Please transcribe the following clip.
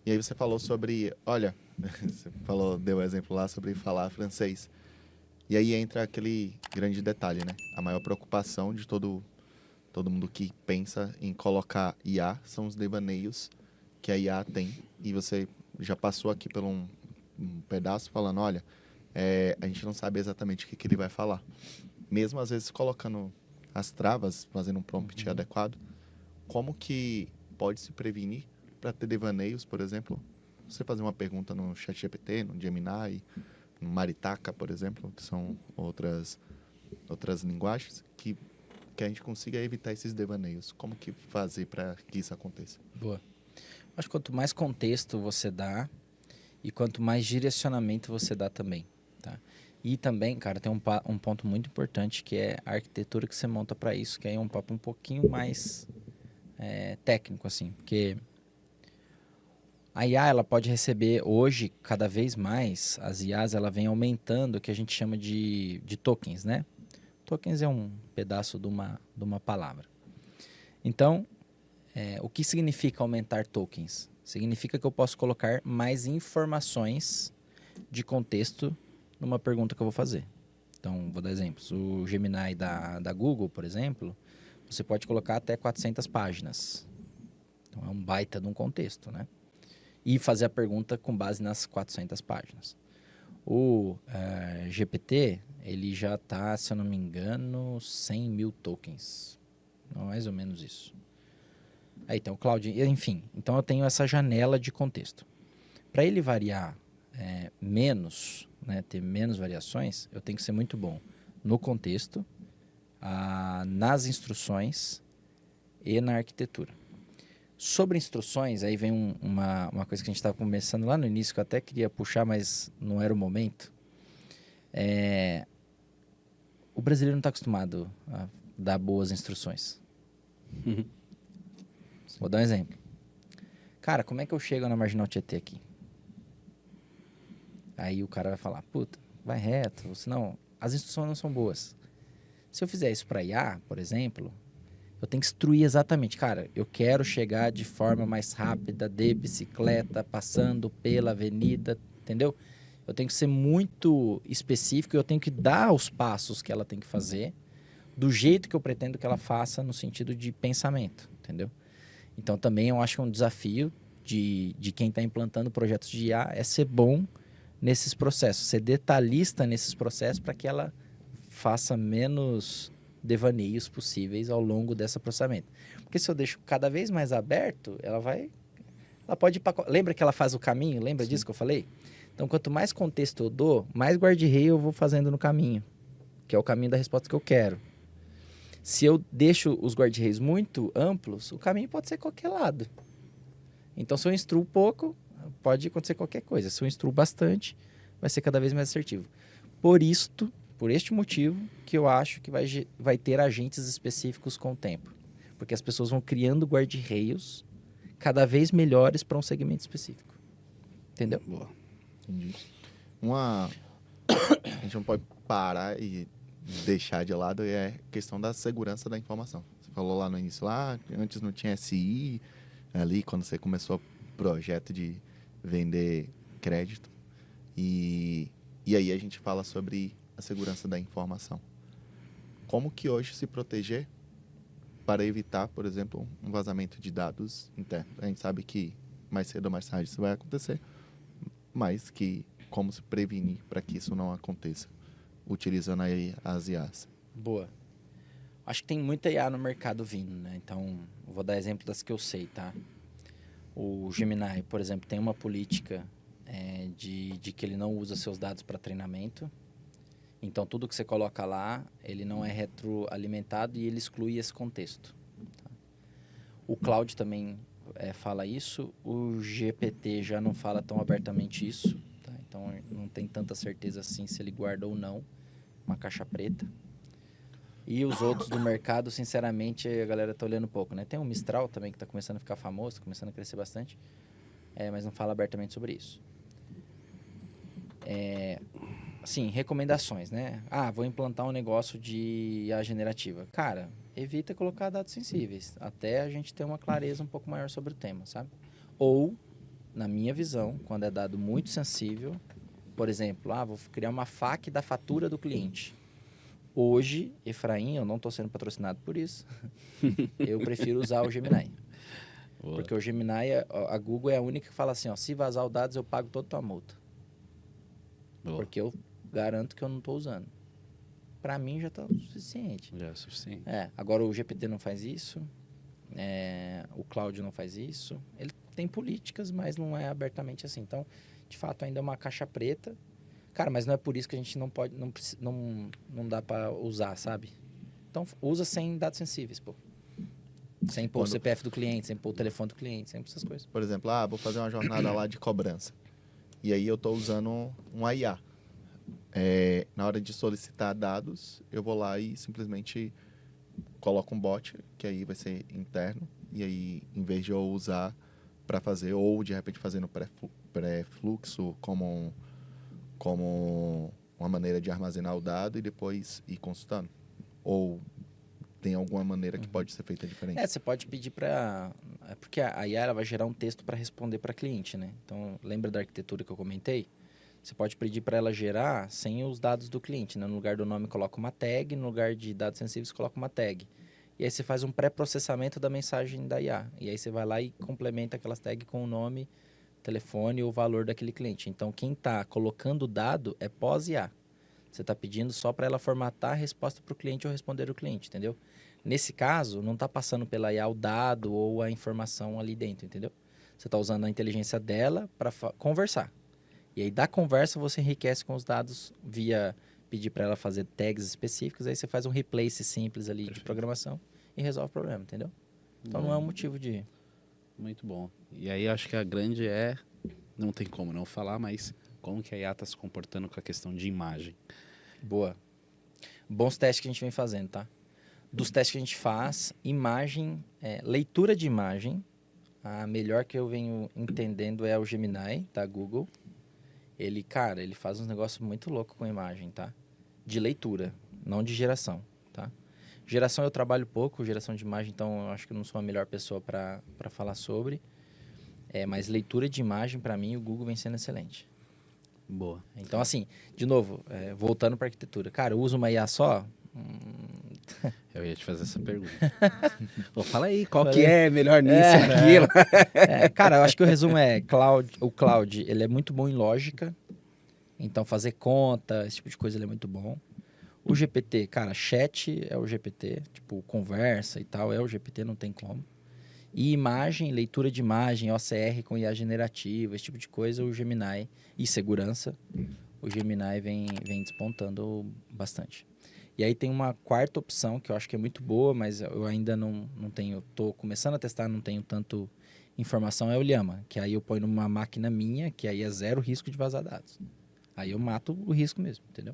E aí você falou sobre, olha, você falou, deu um exemplo lá sobre falar francês. E aí entra aquele grande detalhe, né? A maior preocupação de todo mundo que pensa em colocar IA são os devaneios que a IA tem. E você já passou aqui por um pedaço falando, olha, a gente não sabe exatamente o que ele vai falar. Mesmo às vezes colocando as travas, fazendo um prompt adequado, como que pode se prevenir para ter devaneios, por exemplo? Você fazer uma pergunta no ChatGPT, no Gemini, no Maritaka, por exemplo, que são outras linguagens, que a gente consiga evitar esses devaneios. Como que fazer para que isso aconteça? Boa. Acho que quanto mais contexto você dá e quanto mais direcionamento você dá também, tá? E também, cara, tem um ponto muito importante que é a arquitetura que você monta para isso, que aí é um papo um pouquinho mais técnico, assim, porque a IA, ela pode receber hoje, cada vez mais, as IAs, ela vem aumentando o que a gente chama de tokens, né? Tokens é um pedaço de uma palavra. Então, o que significa aumentar tokens? Significa que eu posso colocar mais informações de contexto numa pergunta que eu vou fazer. Então, vou dar exemplos. O Gemini da Google, por exemplo, você pode colocar até 400 páginas. Então, é um baita de um contexto, né? E fazer a pergunta com base nas 400 páginas. O GPT, ele já está, se eu não me engano, 100 mil tokens. Mais ou menos isso. Aí tem o Cloud, enfim. Então eu tenho essa janela de contexto. Para ele variar menos, né, ter menos variações, eu tenho que ser muito bom no contexto, nas instruções e na arquitetura. Sobre instruções, aí vem uma coisa que a gente estava começando lá no início, que eu até queria puxar, mas não era o momento. O brasileiro não está acostumado a dar boas instruções. Vou dar um exemplo. Cara, como é que eu chego na Marginal Tietê aqui? Aí o cara vai falar, puta, vai reto, senão as instruções não são boas. Se eu fizer isso para IA, por exemplo, eu tenho que instruir exatamente. Cara, eu quero chegar de forma mais rápida de bicicleta, passando pela avenida, entendeu? Eu tenho que ser muito específico e eu tenho que dar os passos que ela tem que fazer do jeito que eu pretendo que ela faça no sentido de pensamento, entendeu? Então, também eu acho que é um desafio de quem está implantando projetos de IA é ser bom nesses processos, ser detalhista nesses processos para que ela faça menos devaneios possíveis ao longo desse processamento. Porque se eu deixo cada vez mais aberto, ela pode ir para... Lembra que ela faz o caminho? Lembra disso que eu falei? Então, quanto mais contexto eu dou, mais guarda-reio eu vou fazendo no caminho, que é o caminho da resposta que eu quero. Se eu deixo os guarda-reios muito amplos, o caminho pode ser qualquer lado. Então, se eu instruo pouco, pode acontecer qualquer coisa. Se eu instruo bastante, vai ser cada vez mais assertivo. Por este motivo, que eu acho que vai ter agentes específicos com o tempo. Porque as pessoas vão criando guarda-reios cada vez melhores para um segmento específico. Entendeu? Boa. Entendi. A gente não pode parar e deixar de lado é a questão da segurança da informação. Você falou lá no início, antes não tinha SI, ali quando você começou o projeto de vender crédito. E aí a gente fala sobre a segurança da informação. Como que hoje se proteger para evitar, por exemplo, um vazamento de dados internos? A gente sabe que mais cedo ou mais tarde isso vai acontecer, mas que como se prevenir para que isso não aconteça, utilizando aí as IAs. Boa. Acho que tem muita IA no mercado vindo, né? Então, vou dar exemplo das que eu sei, tá? O Gemini, por exemplo, tem uma política de que ele não usa seus dados para treinamento. Então, tudo que você coloca lá, ele não é retroalimentado e ele exclui esse contexto. Tá? O Cloud também fala isso. O GPT já não fala tão abertamente isso. Tá? Então, não tem tanta certeza assim se ele guarda ou não uma caixa preta. E os outros do mercado, sinceramente, a galera tá olhando pouco, né? Tem o Mistral também, que tá começando a ficar famoso, tá começando a crescer bastante, mas não fala abertamente sobre isso. Assim, recomendações, né? Vou implantar um negócio de IA generativa. Cara, evita colocar dados sensíveis, até a gente ter uma clareza um pouco maior sobre o tema, sabe? Ou na minha visão, quando é dado muito sensível, por exemplo, vou criar uma FAQ da fatura do cliente. Hoje, Efraim, eu não estou sendo patrocinado por isso, eu prefiro usar o Gemini. Boa. Porque o Gemini, a Google é a única que fala assim, ó, se vazar os dados, eu pago toda a tua multa. Boa. Porque eu garanto que eu não estou usando. Para mim já está o suficiente. Já é o suficiente. Agora o GPT não faz isso, o Cloud não faz isso. Ele tem políticas, mas não é abertamente assim. Então, de fato, ainda é uma caixa preta. Cara, mas não é por isso que a gente não pode, não dá para usar, sabe? Então, usa sem dados sensíveis, pô. Sem pôr o CPF do cliente, sem pôr o telefone do cliente, sem essas coisas. Por exemplo, vou fazer uma jornada lá de cobrança. E aí eu estou usando um IA. Na hora de solicitar dados, eu vou lá e simplesmente coloco um bot, que aí vai ser interno. E aí, em vez de eu usar para fazer, ou de repente fazer no pré-fluxo como uma maneira de armazenar o dado e depois ir consultando. Ou tem alguma maneira que pode ser feita diferente? Você pode pedir para... Porque a IA ela vai gerar um texto para responder para cliente, né? Então, lembra da arquitetura que eu comentei? Você pode pedir para ela gerar sem os dados do cliente, né? No lugar do nome, coloca uma tag. No lugar de dados sensíveis, coloca uma tag. E aí você faz um pré-processamento da mensagem da IA. E aí você vai lá e complementa aquelas tags com o nome, telefone ou o valor daquele cliente. Então, quem está colocando o dado é pós-IA. Você está pedindo só para ela formatar a resposta para o cliente ou responder o cliente, entendeu? Nesse caso, não está passando pela IA o dado ou a informação ali dentro, entendeu? Você está usando a inteligência dela para conversar. E aí, da conversa, você enriquece com os dados via pedir para ela fazer tags específicos. Aí você faz um replace simples ali de programação e resolve o problema, entendeu? Então, não é um motivo de... Muito bom. E aí, acho que a grande não tem como não falar, mas como que a IA está se comportando com a questão de imagem. Boa. Bons testes que a gente vem fazendo, tá? Dos testes que a gente faz, imagem, leitura de imagem, a melhor que eu venho entendendo é o Gemini, da Google. Ele faz uns negócios muito loucos com a imagem, tá? De leitura, não de geração, tá? Geração eu trabalho pouco, geração de imagem, então eu acho que eu não sou a melhor pessoa para falar sobre. Mas leitura de imagem, para mim, o Google vem sendo excelente. Boa. Então, assim, de novo, voltando para arquitetura. Cara, eu uso uma IA só? Eu ia te fazer essa pergunta. Fala aí, qual que é melhor nisso e aquilo? Cara, eu acho que o resumo é o Cloud, ele é muito bom em lógica. Então, fazer conta, esse tipo de coisa, ele é muito bom. O GPT, cara, chat é o GPT. Tipo, conversa e tal, é o GPT, não tem como. E imagem, leitura de imagem, OCR com IA generativa, esse tipo de coisa, o Gemini. E segurança, o Gemini vem despontando bastante. E aí tem uma quarta opção que eu acho que é muito boa, mas eu ainda não tenho... Estou começando a testar, não tenho tanto informação, é o Llama. Que aí eu ponho numa máquina minha, que aí é zero risco de vazar dados. Aí eu mato o risco mesmo, entendeu?